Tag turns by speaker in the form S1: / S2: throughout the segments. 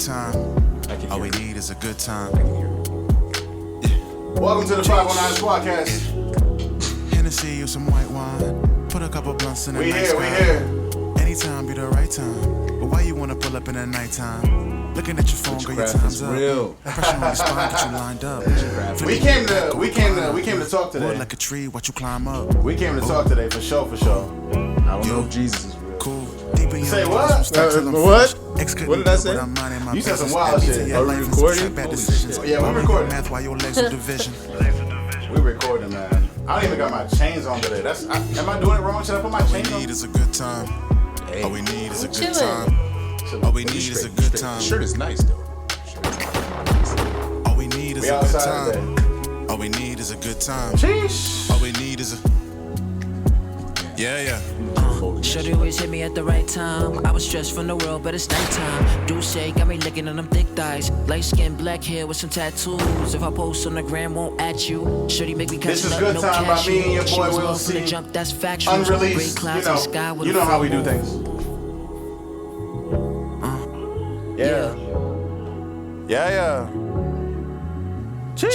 S1: time. All we need is a good time.
S2: Welcome to the 509 Squadcast.
S1: Hennessy or some white wine. Put a couple blunts in the night sky.
S2: We here.
S1: Anytime be the right time. But why you wanna pull up in the nighttime? Looking at your phone, girl, your time's up.
S3: Real.
S1: Pressure on your spine, get you lined up.
S2: We came to talk today.
S1: Wood like a tree, watch you climb up.
S2: We came to talk today for sure.
S3: I don't know if Jesus is real.
S1: Cool. Deep in
S2: Say
S1: your
S2: what?
S1: bones, start till I'm
S3: What?
S1: finished.
S3: What did I say?
S2: You said some wild shit.
S1: Are
S3: we recording? Holy shit.
S2: Yeah, we're recording.
S1: Math while your legs are division.
S2: We recording, man. I don't even got my chains on today. Am I doing it wrong? Should I put my
S1: All we
S2: chains on?
S1: need is a good time.
S3: Hey.
S1: All we need is a good
S4: Chillin'.
S1: time. All we need is a good time.
S3: Shirt is nice though.
S1: All we need is
S2: We
S1: a good
S2: outside
S1: time.
S2: today.
S1: All we need is a good time.
S2: Sheesh.
S1: All we need is a yeah.
S5: Shorty always hit me at the right time. I was stressed from the world, but it's nighttime. Do say got me licking on them thick thighs. Light skin, black hair with some tattoos. If I post on the gram, won't at you. Shorty make me
S2: This
S5: cussing
S2: is
S5: up,
S2: Good
S5: no
S2: Time by
S5: cashew.
S2: me and your
S5: She
S2: boy
S5: was
S2: Will
S5: low from the
S2: C.
S5: jump, that's factual.
S2: Unreleased.
S5: Gray clouds and sky with
S2: You
S5: a
S2: know how we
S5: full
S2: do
S5: moon.
S2: things. Yeah.
S5: Check.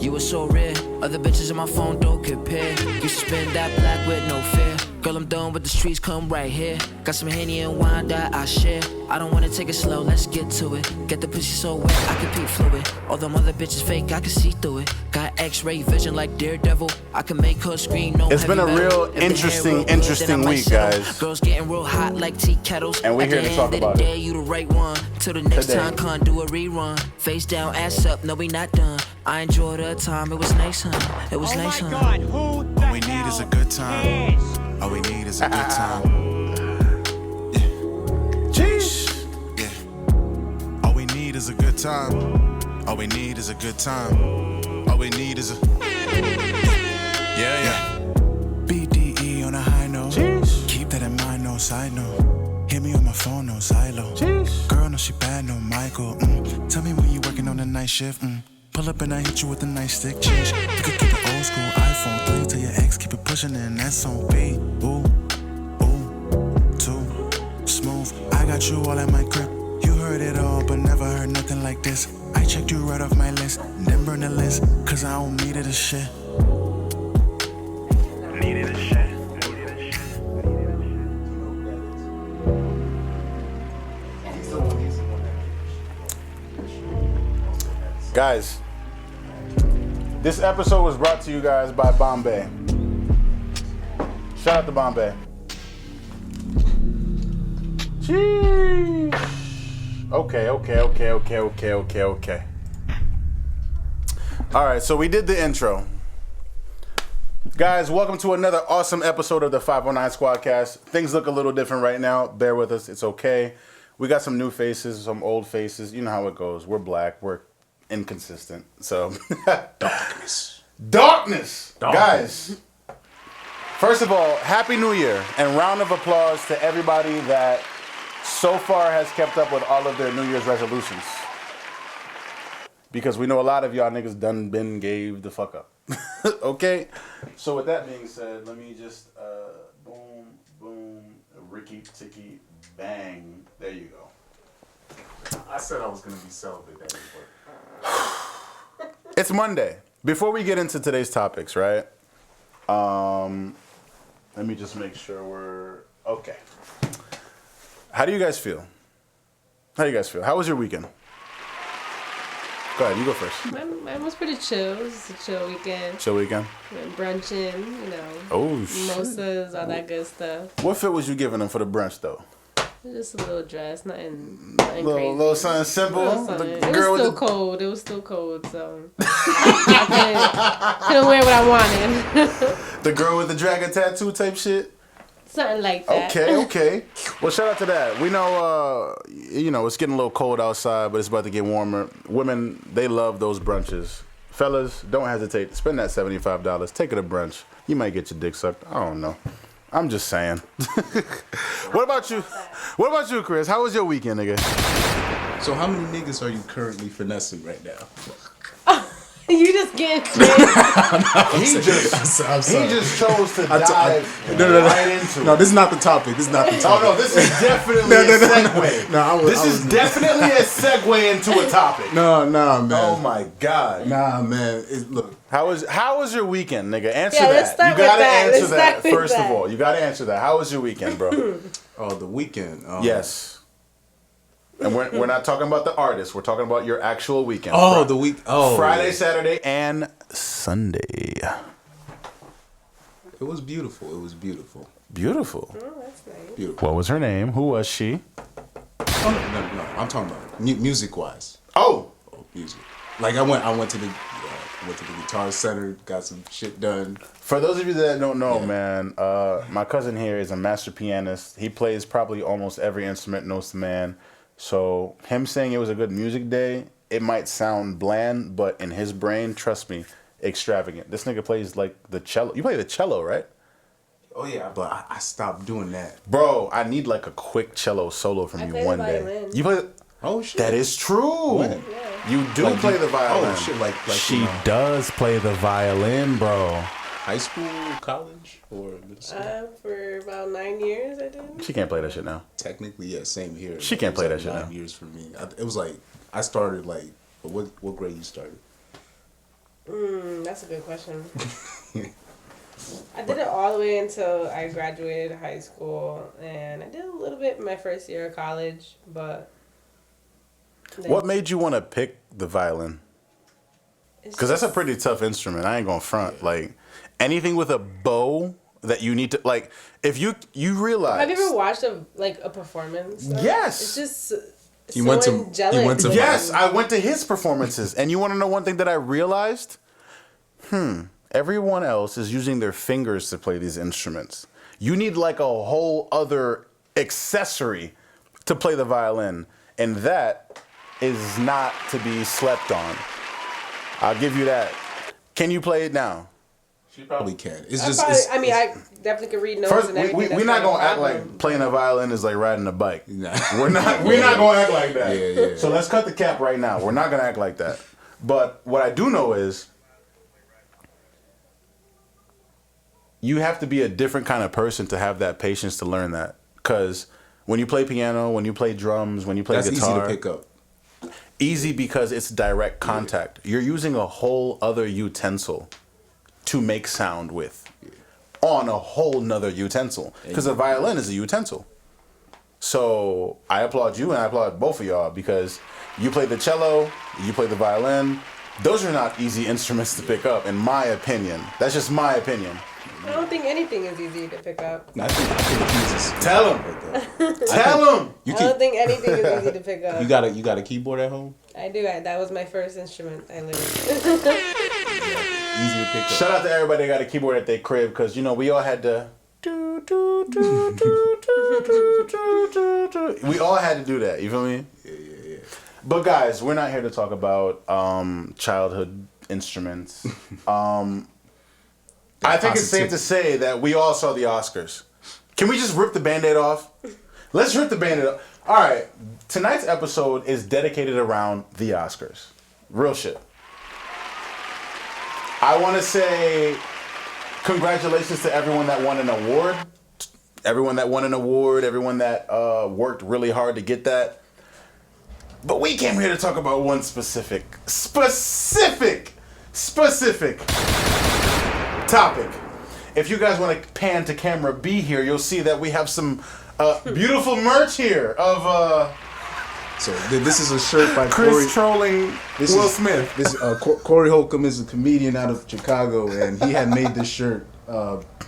S5: You were so rare. Other bitches on my phone don't compare. Used to spin that black with no fear. Girl, I'm done with the streets, come right here. Got some Henny and wine that I share. I don't wanna take it slow, let's get to it. Get the pussy so wet, I can peep fluid. All them other bitches fake, I can see through it. Got X-ray vision like Daredevil. I can make her scream, no
S2: It's been a
S5: heavy metal.
S2: real
S5: If the hair
S2: interesting
S5: real good, then I might
S2: week,
S5: settle.
S2: guys.
S5: Girls getting real hot like tea kettles.
S2: And we're
S5: At
S2: here
S5: the
S2: to talk
S5: end of
S2: about
S5: the
S2: it.
S5: day, you the right one. Till the next
S2: Today.
S5: time, can't do a rerun. Face down, ass up, no we not done. I enjoyed the time, it was nice, huh? It was nice, huh?
S1: All we need is a good time. All we need is a good time.
S2: Sheesh.
S1: Yeah. All we need is a good time. All we need is a good time. All we need is a yeah. BDE on a high note.
S2: Sheesh.
S1: Keep that in mind, no side note. Hit me on my phone, no silo.
S2: Sheesh.
S1: Girl, no, she bad, no Michael. Tell me when you working on the night shift. Pull up and I hit you with a nice stick change. You could keep it old school iPhone 3. Tell your ex, keep it pushing and that's on B. Ooh, too smooth. I got you all at my crib. You heard it all, but never heard nothing like this. I checked you right off my list, then burn the list, cause I don't need it a shit.
S2: Guys, this episode was brought to you guys by Bombay. Shout out to Bombay. Sheesh. Okay. All right, so we did the intro. Guys, welcome to another awesome episode of the 509 Squadcast. Things look a little different right now. Bear with us. It's okay. We got some new faces, some old faces. You know how it goes. We're black. We're inconsistent. So, Darkness. Guys, first of all, Happy New Year. And round of applause to everybody that so far has kept up with all of their New Year's resolutions. Because we know a lot of y'all niggas done been gave the fuck up. Okay? So with that being said, let me just, boom, ricky, ticky, bang. There you go.
S3: I said I was gonna be celibate that week.
S2: It's Monday. Before we get into today's topics, right? Let me just make sure we're okay. How do you guys feel? How was your weekend? Go ahead, you go first.
S4: Mine was pretty chill. It was a chill weekend.
S2: Chill weekend?
S4: Went brunching,
S2: Oh, shit.
S4: mimosas, all that good stuff.
S2: What fit was you giving them for the brunch, though?
S4: Just a little dress, nothing
S2: Little
S4: crazy.
S2: something simple?
S4: Little something.
S2: The
S4: It
S2: girl
S4: was
S2: with
S4: still cold. It was still cold, so I couldn't wear what I wanted.
S2: the girl with the dragon tattoo type shit?
S4: Something like that.
S2: Okay. Well, shout out to that. We know, it's getting a little cold outside, but it's about to get warmer. Women, they love those brunches. Fellas, don't hesitate. Spend that $75. Take it to brunch. You might get your dick sucked. I don't know. I'm just saying. What about you? What about you, Chris? How was your weekend, nigga?
S3: So how many niggas are you currently finessing right now?
S4: You just get
S2: He just chose to dive right into it.
S6: No, this is not the topic. This is not the topic.
S2: Oh no, this is definitely a segue.
S6: No,
S2: this is definitely a segue into a topic.
S6: No, man.
S2: Oh my god.
S6: Nah, man. Look.
S2: How was your weekend, nigga? Answer
S4: let's
S2: that.
S4: start
S2: You gotta
S4: with that.
S2: answer
S4: Let's
S2: that
S4: start with
S2: first
S4: that.
S2: of all. You gotta answer that. How was your weekend, bro?
S6: Oh, the weekend.
S2: Yes. And we're not talking about the artist. We're talking about your actual weekend.
S6: Oh, the week. Oh,
S2: Friday,
S6: yeah.
S2: Saturday, and Sunday.
S6: It was beautiful. It was beautiful.
S2: Beautiful.
S4: Oh, that's nice.
S6: Beautiful.
S2: What was her name? Who was she?
S6: Oh, no. I'm talking about music wise.
S2: Oh,
S6: Music. Like I went to the Guitar Center, got some shit done.
S2: for those of you that don't know,
S6: Yeah.
S2: man, my cousin here is a master pianist. He plays probably almost every instrument known to man. So him saying it was a good music day, it might sound bland, but in his brain, trust me, extravagant. This nigga plays like the cello. You play the cello, right?
S6: Oh yeah, but I stopped doing that.
S2: Bro, I need like a quick cello solo from
S4: I
S2: you
S4: play the
S2: one day.
S4: violin.
S2: You play?
S6: Oh shit.
S2: That is true.
S6: When?
S2: You do
S6: Like,
S2: play the violin.
S6: Oh shit, like
S2: she
S6: you know,
S2: does play the violin, bro.
S6: high school, college, or middle school?
S4: For about 9 years, I did.
S2: She can't play that shit now.
S6: Technically, yeah, same here.
S2: She can't
S6: It was
S2: play
S6: like
S2: that shit
S6: 9
S2: now.
S6: years for me. It was like I started like what grade you started?
S4: That's a good question. I did it all the way until I graduated high school, and I did a little bit in my first year of college, but... then
S2: What made you want to pick the violin?
S4: it's
S2: Because that's a
S4: just-
S2: pretty tough instrument. I ain't gonna front. Like anything with a bow that you need to like. If you realize.
S4: Have you ever watched a performance?
S2: Yes.
S4: It's just
S6: You
S4: so
S6: went to-
S4: angelic.
S6: you went to-
S2: Yes, I went to his performances, and you want to know one thing that I realized? Everyone else is using their fingers to play these instruments. You need like a whole other accessory to play the violin, and that is not to be slept on. I'll give you that. Can you play it now?
S6: She probably can. It's
S4: I
S6: just.
S4: probably,
S6: It's,
S4: I mean, I definitely could read notes
S2: First,
S4: and everything.
S2: we're
S4: That's
S2: not
S4: a
S2: gonna act
S4: problem.
S2: like playing a violin is like riding a bike.
S6: Nah.
S2: We're not gonna act like that.
S6: Yeah.
S2: So let's cut the cap right now. We're not gonna act like that. But what I do know is you have to be a different kind of person to have that patience to learn that. Because when you play piano, when you play drums, when you play
S6: That's
S2: guitar,
S6: easy to pick up.
S2: easy because it's direct contact. You're using a whole other utensil to make sound with on a whole nother utensil. Because a violin is a utensil. So I applaud you and I applaud both of y'all because you play the cello, you play the violin. Those are not easy instruments to pick up, in my opinion. That's just my opinion.
S4: I don't think anything is easy to pick up.
S6: I think the keys is
S2: Tell him. Tell him.
S6: You
S4: I don't
S6: keep,
S4: think anything is easy to pick up.
S6: you got a keyboard at home.
S4: I do. That was my first instrument. I learned.
S6: Easy to pick up.
S2: Shout out to everybody that got a keyboard at their crib because, you know, we all had to. We all had to do that. You feel me?
S6: Yeah.
S2: But guys, we're not here to talk about childhood instruments. I think it's safe to say that we all saw the Oscars. Can we just rip the Band-Aid off? Let's rip the Band-Aid off. All right, tonight's episode is dedicated around the Oscars. Real shit. I want to say congratulations to everyone that won an award. Everyone that won an award, everyone that worked really hard to get that. But we came here to talk about one specific topic. If you guys want to pan to camera B here, you'll see that we have some beautiful merch here of
S6: So this is a shirt by
S2: Chris
S6: Corey.
S2: trolling Will Smith.
S6: This Corey Holcomb is a comedian out of Chicago, and he had made this shirt,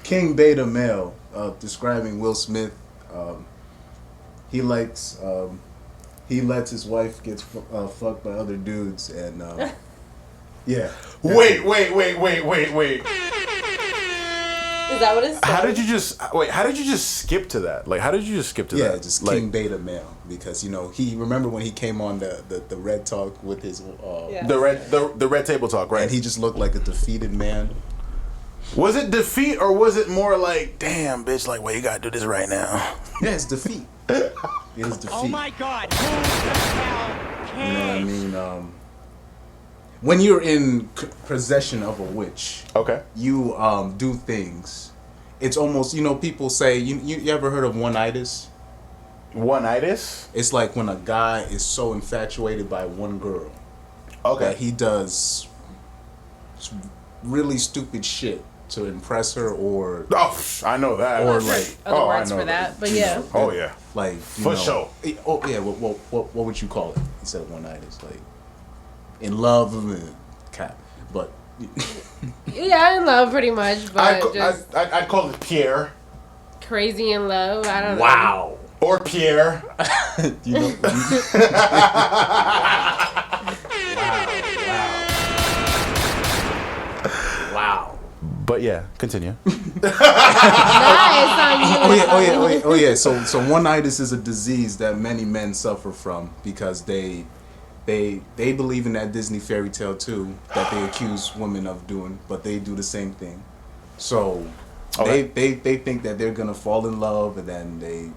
S6: King Beta Male, describing Will Smith. He lets his wife get fucked by other dudes, and yeah.
S2: Wait.
S4: Is that what it says?
S2: How did you just skip to that? Like, how did you just skip to
S6: Yeah,
S2: that?
S6: just
S2: like,
S6: King Beta Male, because he remember when he came on the Red Talk with his
S4: Yeah.
S2: the red table talk, right?
S6: and he just looked like a defeated man.
S2: Was it defeat or was it more like, damn, bitch, like, well, you gotta do this right now?
S6: Yeah, it's defeat. It's defeat.
S7: Oh my God! Who the hell
S6: You know what I
S7: cares?
S6: mean? when you're in possession of a witch,
S2: Okay.
S6: you do things. It's almost, people say, you ever heard of one-itis?
S2: One-itis?
S6: It's like when a guy is so infatuated by one girl that he does really stupid shit to impress her, or
S2: I know that.
S6: Or like,
S4: Other words
S2: I know
S4: for that, but yeah.
S2: Oh yeah.
S6: like
S2: For sure.
S6: Oh yeah, what would you call it instead of one-itis? Like in love cap, but
S4: Yeah, in love pretty much, but
S2: I'd call it Pierre.
S4: crazy in love. I don't know.
S6: wow.
S2: Or Pierre.
S6: Wow.
S2: But yeah, continue.
S6: Oh yeah. So one-itis is a disease that many men suffer from because they believe in that Disney fairy tale too that they accuse women of doing, but they do the same thing. So they think that they're gonna fall in love, and then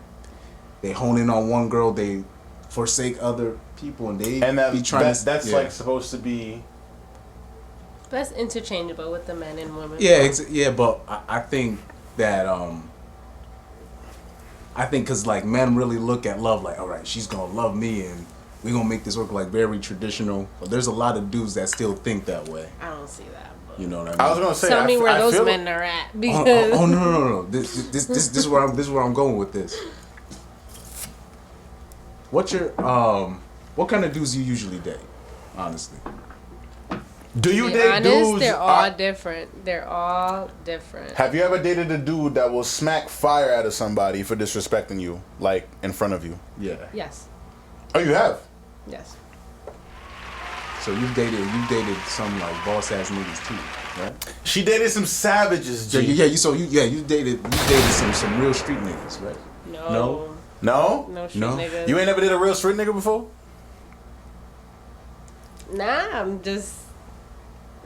S6: they hone in on one girl, they forsake other people, and
S2: that's like supposed to be.
S4: That's interchangeable with the men and women.
S6: Yeah, but I think that because like men really look at love like, all right, she's gonna love me and we gonna make this work, like very traditional. But there's a lot of dudes that still think that way.
S4: I don't see that. But
S6: You know what I mean?
S2: I was gonna say.
S4: tell me where those
S2: feel
S4: men are at, because
S6: Oh, no. This is where I'm going with this. What's your what kind of dudes you usually date? Honestly.
S2: Do you
S4: to be
S2: date
S4: honest,
S2: dudes?
S4: they're all different. They're all different.
S2: Have you ever dated a dude that will smack fire out of somebody for disrespecting you, like in front of you?
S6: Yeah.
S4: Yes.
S2: Oh, you have.
S4: Yes.
S6: So you dated some like boss ass niggas too, right?
S2: She dated some savages, G.
S6: You dated some real street niggas, right?
S4: No.
S2: No?
S4: No street
S6: No?
S4: niggas.
S2: You ain't never did a real street nigga before?
S4: Nah,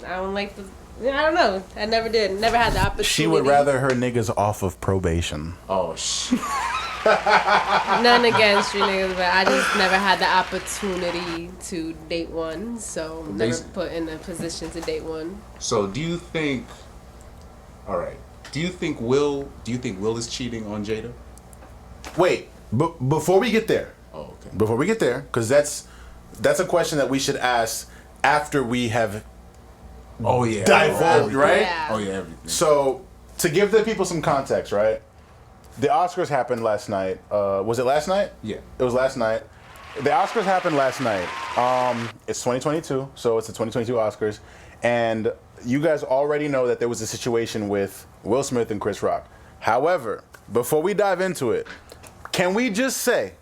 S4: I don't like the. I don't know. I never did. Never had the opportunity.
S2: She would rather her niggas off of probation.
S6: Oh shit.
S4: None against street niggas, but I just never had the opportunity to date one, so never put in a position to date one.
S6: So do you think? All right. Do you think Will is cheating on Jada?
S2: Wait, before we get there.
S6: Oh, okay.
S2: Before we get there, because that's a question that we should ask after we have
S6: Oh yeah.
S2: divulged, right?
S4: Yeah.
S6: Oh yeah, everything.
S2: So, to give the people some context, right? The Oscars happened last night. Was it last night?
S6: Yeah.
S2: It was last night. The Oscars happened last night. It's 2022, so it's the 2022 Oscars. And you guys already know that there was a situation with Will Smith and Chris Rock. However, before we dive into it, can we just say,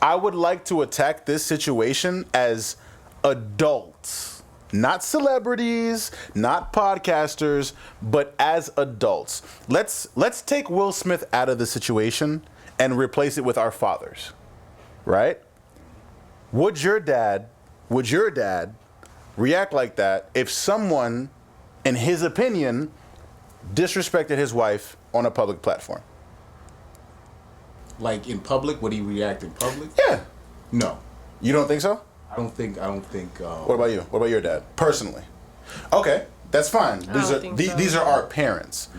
S2: I would like to attack this situation as adults. Not celebrities, not podcasters, but as adults. Let's take Will Smith out of the situation and replace it with our fathers. Right? Would your dad react like that if someone, in his opinion, disrespected his wife on a public platform?
S6: Like in public, would he react in public?
S2: Yeah.
S6: No.
S2: You don't think so?
S6: I don't think.
S2: What about you? What about your dad? Personally. Okay, that's fine. These are our parents.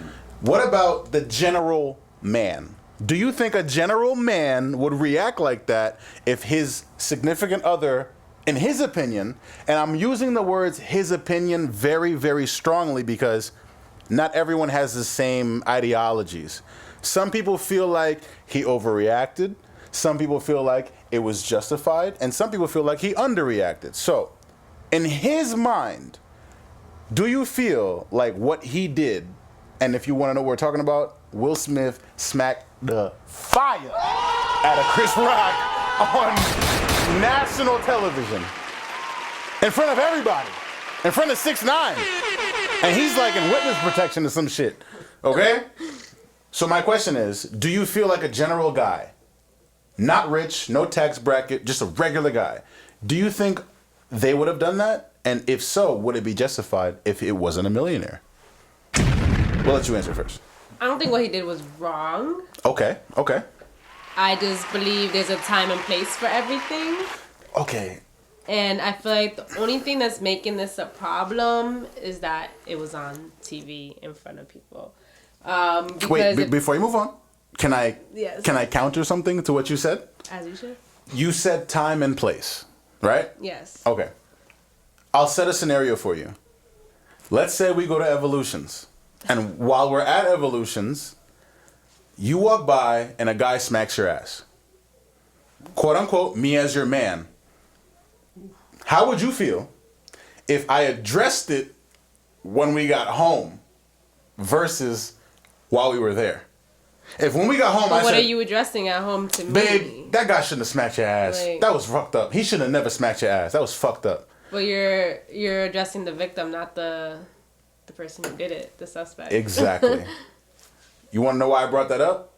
S2: What about the general man? Do you think a general man would react like that if his significant other, in his opinion, and I'm using the words his opinion very, very strongly because not everyone has the same ideologies. Some people feel like he overreacted. Some people feel like it was justified, and some people feel like he underreacted. So, in his mind, do you feel like what he did, and if you want to know what we're talking about, Will Smith smacked the fire out of Chris Rock on national television in front of everybody, in front of 6ix9ine, and he's like in witness protection or some shit, okay? So my question is, do you feel like a general guy, not rich, no tax bracket, just a regular guy, do you think they would have done that? And if so, would it be justified if it wasn't a millionaire? We'll let you answer first.
S4: I don't think what he did was wrong.
S2: Okay.
S4: I just believe there's a time and place for everything.
S2: Okay.
S4: And I feel like the only thing that's making this a problem is that it was on TV in front of people.
S2: Wait, before you move on, can I counter something to what you said?
S4: As you should.
S2: You said time and place, right?
S4: Yes.
S2: Okay. I'll set a scenario for you. Let's say we go to Evolutions. And while we're at Evolutions, you walk by and a guy smacks your ass. Quote unquote, me as your man. How would you feel if I addressed it when we got home versus while we were there? If when we got home,
S4: but
S2: I
S4: what
S2: said,
S4: are you addressing at home to me?
S2: babe, that guy shouldn't have smacked your ass.
S4: Like,
S2: that was fucked up. He should have never smacked your ass. That was fucked up.
S4: But you're addressing the victim, not the person who did it, the suspect.
S2: Exactly. You want to know why I brought that up?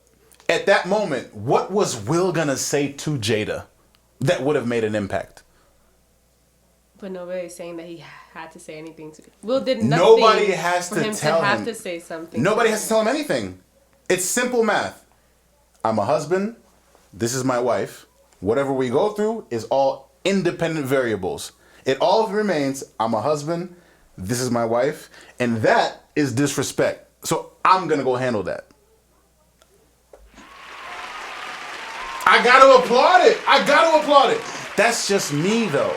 S2: At that moment, what was Will gonna say to Jada that would have made an impact?
S4: But nobody's saying that he had to say anything to Will did nothing.
S2: Nobody has
S4: for
S2: to
S4: him
S2: tell
S4: to have
S2: him.
S4: to say something.
S2: Nobody has to tell him anything. It's simple math. I'm a husband. This is my wife. Whatever we go through is all independent variables. It all remains, I'm a husband. This is my wife. And that is disrespect. So I'm going to go handle that. I got to applaud it. That's just me, though.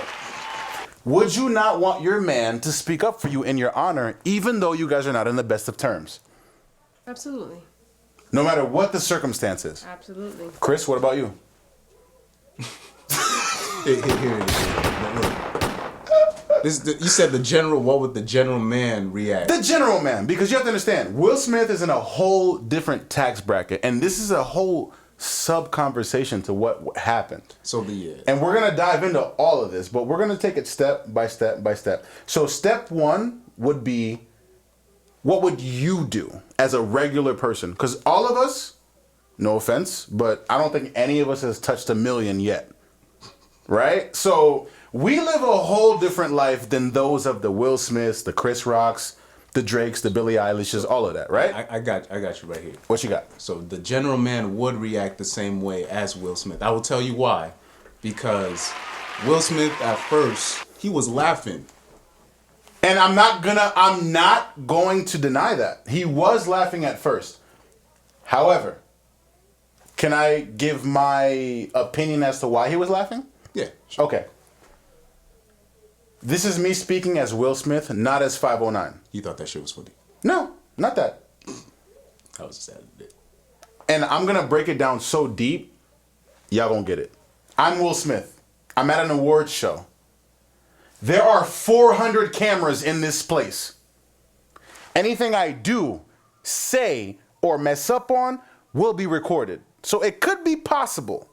S2: Would you not want your man to speak up for you in your honor, even though you guys are not in the best of terms?
S4: Absolutely.
S2: No matter what the circumstances.
S4: Absolutely.
S2: Chris, what about you?
S6: Here it is. You said the general. What would the general man react?
S2: The general man, because you have to understand, Will Smith is in a whole different tax bracket, and this is a whole sub-conversation to what happened.
S6: So
S2: and we're going to dive into all of this, but we're going to take it step by step by step. So step one would be, what would you do as a regular person? Because all of us, no offense, but I don't think any of us has touched 1 million yet. Right? So we live a whole different life than those of the Will Smiths, the Chris Rocks, the Drakes, the Billie Eilishes, all of that, right?
S6: I got you right here.
S2: What you got?
S6: So the general man would react the same way as Will Smith. I will tell you why. Because Will Smith at first, he was laughing.
S2: And I'm not going to deny that. He was laughing at first. However, can I give my opinion as to why he was laughing?
S6: Yeah. Sure.
S2: Okay. This is me speaking as Will Smith, not as 509.
S6: You thought that shit was funny?
S2: No, not that.
S6: I was sad.
S2: And I'm going to break it down so deep, y'all gonna get it. I'm Will Smith. I'm at an awards show. There are 400 cameras in this place. Anything I do, say, or mess up on will be recorded. So it could be possible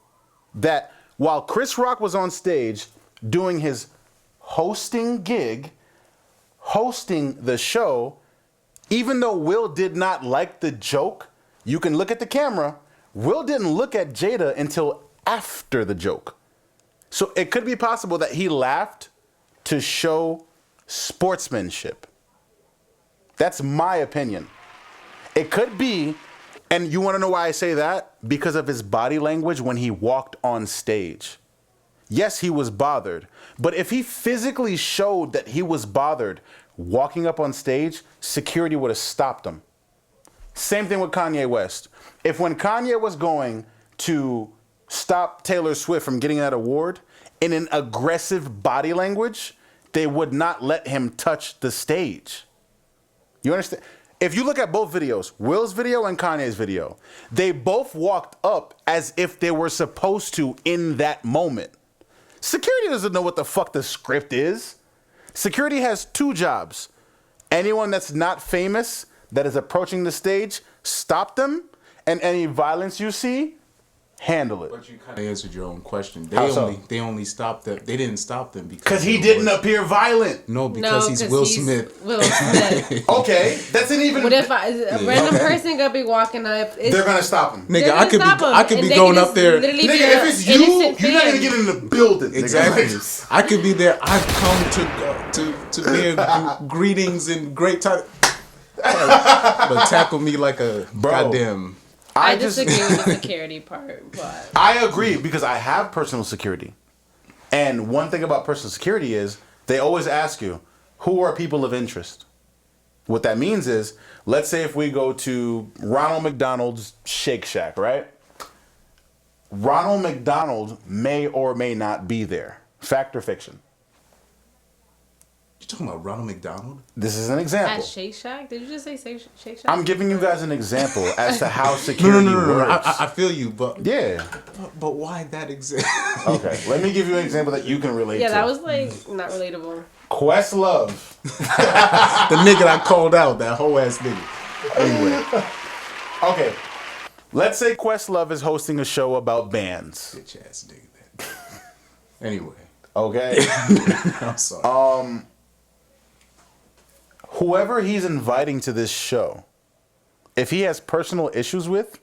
S2: that while Chris Rock was on stage doing his hosting gig, hosting the show, even though Will did not like the joke, you can look at the camera, Will didn't look at Jada until after the joke. So it could be possible that he laughed to show sportsmanship. That's my opinion. It could be, and you want to know why I say that? Because of his body language when he walked on stage. Yes, he was bothered, but if he physically showed that he was bothered walking up on stage, security would have stopped him. Same thing with Kanye West. If when Kanye was going to stop Taylor Swift from getting that award, in an aggressive body language, they would not let him touch the stage. You understand? If you look at both videos, Will's video and Kanye's video, they both walked up as if they were supposed to in that moment. Security doesn't know what the fuck the script is. Security has two jobs. Anyone that's not famous that is approaching the stage, stop them, and any violence you see, handle it.
S6: But you kind of answered your own question. They only stopped them. They didn't stop them because
S2: he didn't appear violent.
S6: No, because he's Will Smith.
S4: Will Smith.
S2: Okay, that's an even.
S4: What if a random person gonna be walking up?
S2: They're gonna stop him.
S6: Nigga, I could be going up there.
S2: Nigga, if it's you, you're not gonna get in the building.
S6: Exactly. I could be there. I've come to bear greetings and great time. But tackle me like a goddamn.
S4: I disagree with the security part, but
S2: I agree because I have personal security. And one thing about personal security is they always ask you, who are people of interest? What that means is, let's say if we go to Ronald McDonald's Shake Shack, right? Ronald McDonald may or may not be there. Fact or fiction?
S6: You talking about Ronald McDonald?
S2: This is an example.
S4: At Shake Shack? Did you just say Shake Shack?
S2: I'm giving you guys an example as to how security works.
S6: I feel you, but
S2: Yeah.
S6: but why that example?
S2: Okay. Let me give you an example that you can relate
S4: Yeah,
S2: to.
S4: that was like not relatable.
S2: Questlove.
S6: The nigga I called out, that whole ass nigga. Anyway,
S2: Okay. Let's say Questlove is hosting a show about bands.
S6: bitch ass nigga. Anyway,
S2: Okay.
S6: I'm sorry.
S2: Whoever he's inviting to this show, if he has personal issues with,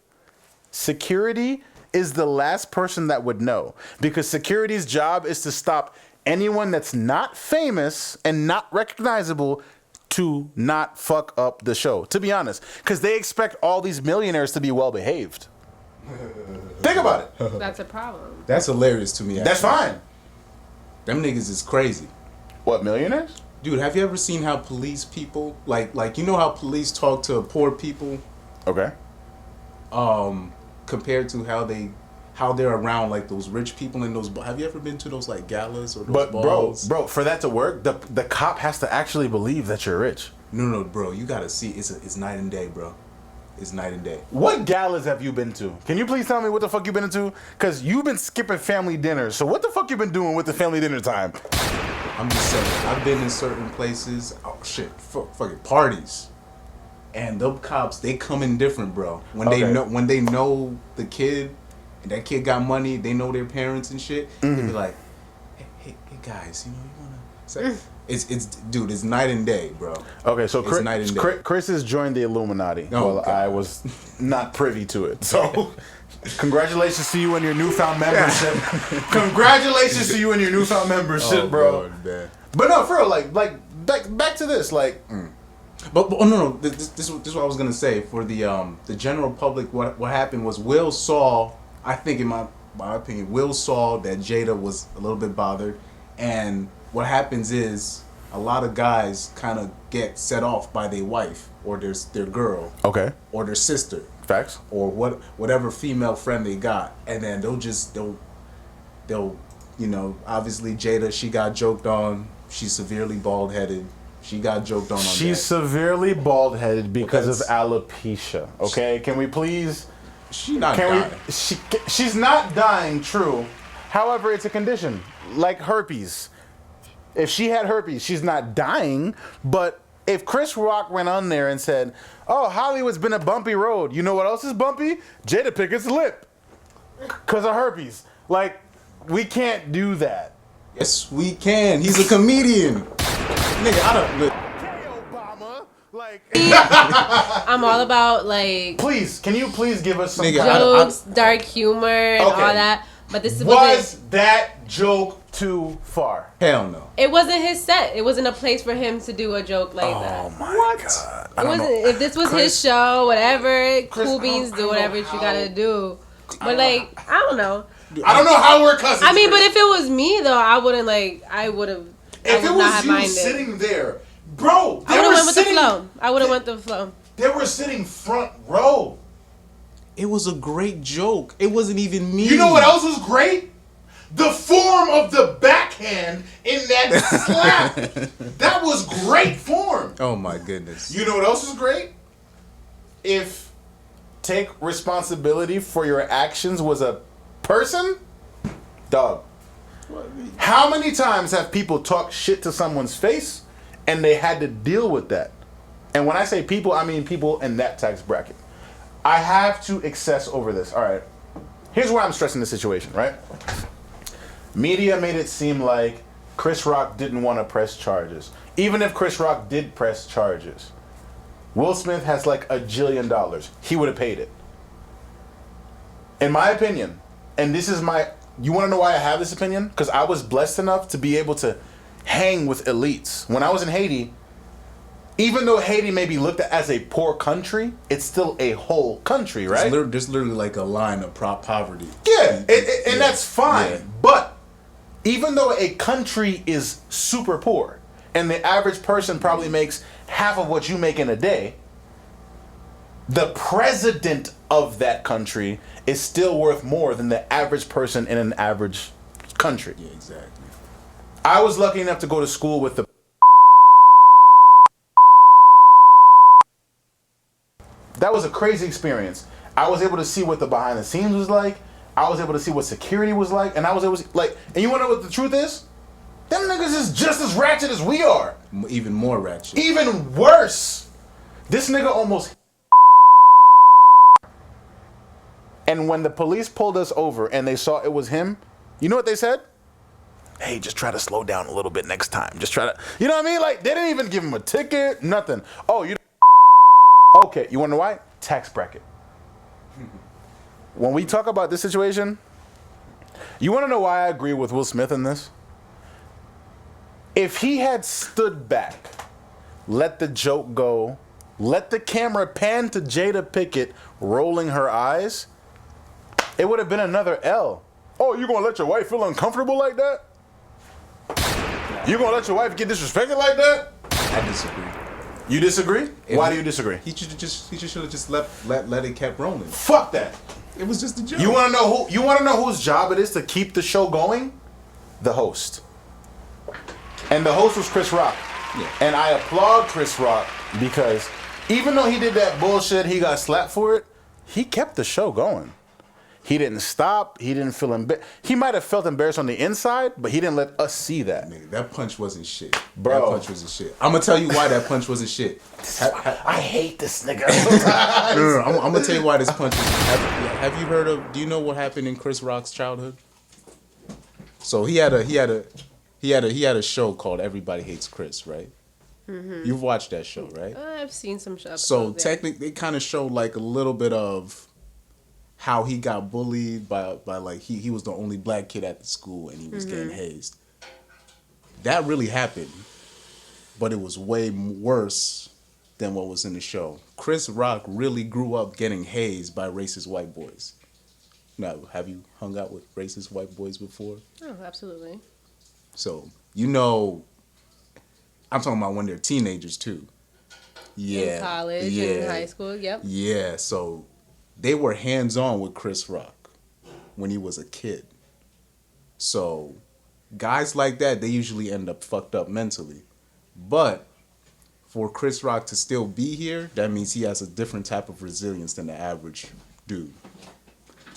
S2: security is the last person that would know. Because security's job is to stop anyone that's not famous and not recognizable to not fuck up the show. To be honest. Because they expect all these millionaires to be well behaved. Think about it.
S4: That's a problem.
S6: That's hilarious to me.
S2: That's
S6: actually.
S2: fine.
S6: Them niggas is crazy.
S2: What, millionaires?
S6: Dude, have you ever seen how police people like you know how police talk to poor people
S2: Okay.
S6: compared to how they're around like those rich people in those have you ever been to those like galas or those
S2: But
S6: balls?
S2: bro, for that to work, the cop has to actually believe that you're rich.
S6: No, bro, you gotta see it's night and day, bro. It's night and day.
S2: What galas have you been to? Can you please tell me what the fuck you've been into? Because you've been skipping family dinners. So what the fuck you been doing with the family dinner time?
S6: I'm just saying, I've been in certain places, fucking parties. And them cops, they come in different, bro. When
S2: Okay.
S6: they know the kid and that kid got money, they know their parents and shit, they be like, hey guys, you know, you wanna say it's night and day, bro.
S2: Okay, so
S6: It's night and day.
S2: Chris has joined the Illuminati.
S6: Oh,
S2: well,
S6: God.
S2: I was not privy to it. So congratulations to you and your newfound membership. Congratulations to you and your newfound membership, bro.
S6: God, man.
S2: But no, for real, like back to this, like
S6: But oh no, this is what I was gonna say for the general public. What happened was Will saw, I think in my opinion, Will saw that Jada was a little bit bothered, and what happens is a lot of guys kind of get set off by their wife or their girl
S2: okay,
S6: or their sister
S2: facts.
S6: or whatever female friend they got, and then they'll you know, obviously Jada, she got joked on. She's severely bald headed. She got joked on
S2: She's
S6: that.
S2: severely bald headed because
S6: Because-
S2: of alopecia. Okay, can we please?
S6: She not
S2: Can
S6: dying.
S2: we? She's not dying. True. However, it's a condition like herpes. If she had herpes, she's not dying. But if Chris Rock went on there and said, "Oh, Hollywood's been a bumpy road," you know what else is bumpy? Jada Pickett's lip, cause of herpes. Like, we can't do that.
S6: Yes, we can. He's a comedian. Nigga, I don't look.
S2: Hey, Obama. Like,
S4: I'm all about like
S2: please, can you please give us some?
S6: Nigga,
S4: jokes, dark humor, and
S2: Okay.
S4: all that. But this
S2: Was
S4: wasn't.
S2: that joke too far?
S6: Hell no.
S4: It wasn't his set. It wasn't a place for him to do a joke like that.
S2: Oh my god! I
S4: It
S2: don't
S4: wasn't.
S2: know.
S4: If this was
S2: Chris-
S4: his show, whatever,
S2: Chris,
S4: cool
S2: I
S4: beans,
S2: don't
S4: do whatever
S2: know
S4: you gotta
S2: how-
S4: do. But like, I don't know.
S2: I don't know how we're cousins.
S4: I mean, but
S2: Chris.
S4: if it was me though, I wouldn't like. I would have.
S2: If it
S4: not
S2: was
S4: have
S2: you
S4: minded.
S2: sitting there, bro,
S4: I would have went with the flow. I would have went with the flow.
S2: They were sitting front row.
S6: It was a great joke. It wasn't even me.
S2: You know what else was great? The form of the backhand in that slap. That was great form.
S6: Oh my goodness.
S2: You know what else was great? If take responsibility for your actions was a person, dog. How many times have people talked shit to someone's face and they had to deal with that? And when I say people, I mean people in that tax bracket. I have to excess over this. All right. Here's why I'm stressing the situation, right? Media made it seem like Chris Rock didn't want to press charges. Even if Chris Rock did press charges, Will Smith has like $1 jillion. He would have paid it. In my opinion, and this is my... You want to know why I have this opinion? Because I was blessed enough to be able to hang with elites. When I was in Haiti, even though Haiti may be looked at as a poor country, it's still a whole country, right?
S6: There's literally like a line of poverty.
S2: Yeah, and that's fine.
S6: Yeah.
S2: But even though a country is super poor and the average person probably makes half of what you make in a day, the president of that country is still worth more than the average person in an average country.
S6: Yeah, exactly.
S2: I was lucky enough to go to school with the... That was a crazy experience. I was able to see what the behind the scenes was like. I was able to see what security was like. And I was able to, like... And you want to know what the truth is? Them niggas is just as ratchet as we are.
S6: Even more ratchet.
S2: Even worse. This nigga almost... And when the police pulled us over and they saw it was him, you know what they said? Hey, just try to slow down a little bit next time. Just try to... You know what I mean? Like, they didn't even give him a ticket, nothing. Oh, you... Okay, you want to know why? Tax bracket. When we talk about this situation, you want to know why I agree with Will Smith in this? If he had stood back, let the joke go, let the camera pan to Jada Pinkett rolling her eyes, it would have been another L. Oh, you gonna let your wife feel uncomfortable like that? You gonna let your wife get disrespected like that?
S6: I disagree.
S2: You disagree? Why do you disagree?
S6: He should have just let it kept rolling.
S2: Fuck that.
S6: It was just a joke.
S2: You wanna know whose job it is to keep the show going? The host. And the host was Chris Rock.
S6: Yeah.
S2: And I applaud Chris Rock because even though he did that bullshit, he got slapped for it, he kept the show going. He didn't stop. He didn't feel embarrassed. He might have felt embarrassed on the inside, but he didn't let us see that.
S6: Nigga, that punch wasn't shit.
S2: Bro.
S6: That punch wasn't shit. I'm gonna tell you why that punch wasn't shit.
S2: I hate this nigga.
S6: I'm gonna tell you why this punch was Have you heard of, do you know what happened in Chris Rock's childhood? So he had a show called Everybody Hates Chris, right? Mm-hmm. You've watched that show, right?
S4: I've seen some shows.
S6: So technically, it kind of showed like a little bit of how he got bullied by like he was the only black kid at the school and he was getting hazed. That really happened, but it was way worse than what was in the show. Chris Rock really grew up getting hazed by racist white boys. Now, have you hung out with racist white boys before?
S4: Oh, absolutely.
S6: So, you know, I'm talking about when they're teenagers too. Yeah.
S4: In college and in high school, yep.
S6: Yeah, so they were hands-on with Chris Rock when he was a kid. So, guys like that, they usually end up fucked up mentally. But for Chris Rock to still be here, that means he has a different type of resilience than the average dude.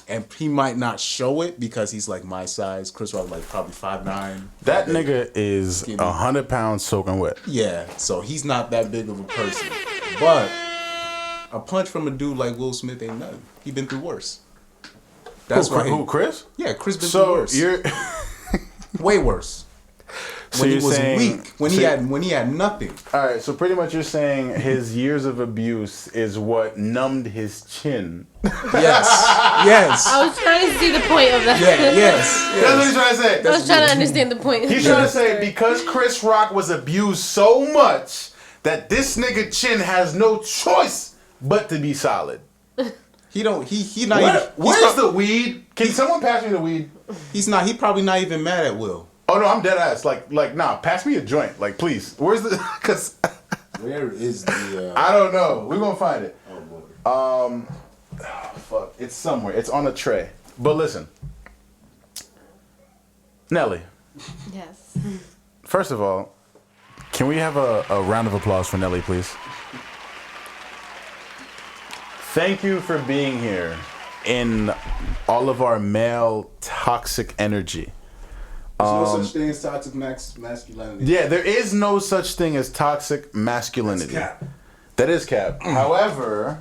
S6: And he might not show it because he's like my size. Chris Rock like probably 5'9".
S2: That nigga is 100 pounds soaking wet.
S6: Yeah, so he's not that big of a person. But a punch from a dude like Will Smith ain't nothing. He been through worse. That's why
S2: Chris?
S6: Yeah, Chris been through worse.
S2: You're
S6: way worse.
S2: So
S6: When he
S2: you're
S6: was
S2: saying,
S6: weak, when he had nothing.
S2: All right, so pretty much you're saying his years of abuse is what numbed his chin.
S6: Yes.
S4: I was trying to see the point of that.
S6: Yeah, yes.
S2: That's what he's trying to say.
S4: I was trying to understand the point.
S2: He's trying to say because Chris Rock was abused so much that this nigga chin has no choice but to be solid.
S6: He not even.
S2: Where's the weed? Can someone pass me the weed?
S6: He probably not even mad at Will.
S2: Oh no, I'm dead ass. Like, nah, pass me a joint. Like, please. Where's the? Cause
S6: Where is the?
S2: I don't know. We're gonna find it.
S6: Oh Lord.
S2: Fuck. It's somewhere. It's on a tray. But listen, Nelly.
S4: Yes.
S2: First of all, can we have a round of applause for Nelly, please? Thank you for being here in all of our male toxic energy.
S6: There's no such thing as toxic masculinity.
S2: Yeah, there is no such thing as toxic masculinity.
S6: That's cap.
S2: That is cap. However,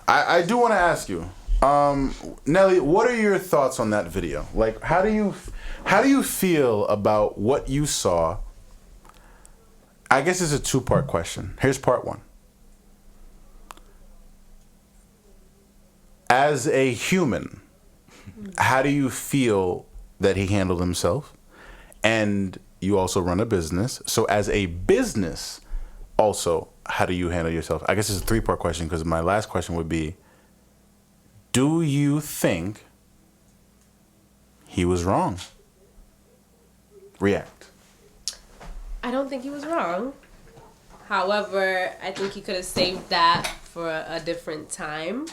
S2: I do want to ask you, Nelly, what are your thoughts on that video? Like, how do you feel about what you saw? I guess it's a two-part question. Here's part one. As a human, how do you feel that he handled himself? And you also run a business. So as a business, also, how do you handle yourself? I guess it's a three-part question because my last question would be, do you think he was wrong. React.
S4: I don't think he was wrong. However, I think he could have saved that for a different time.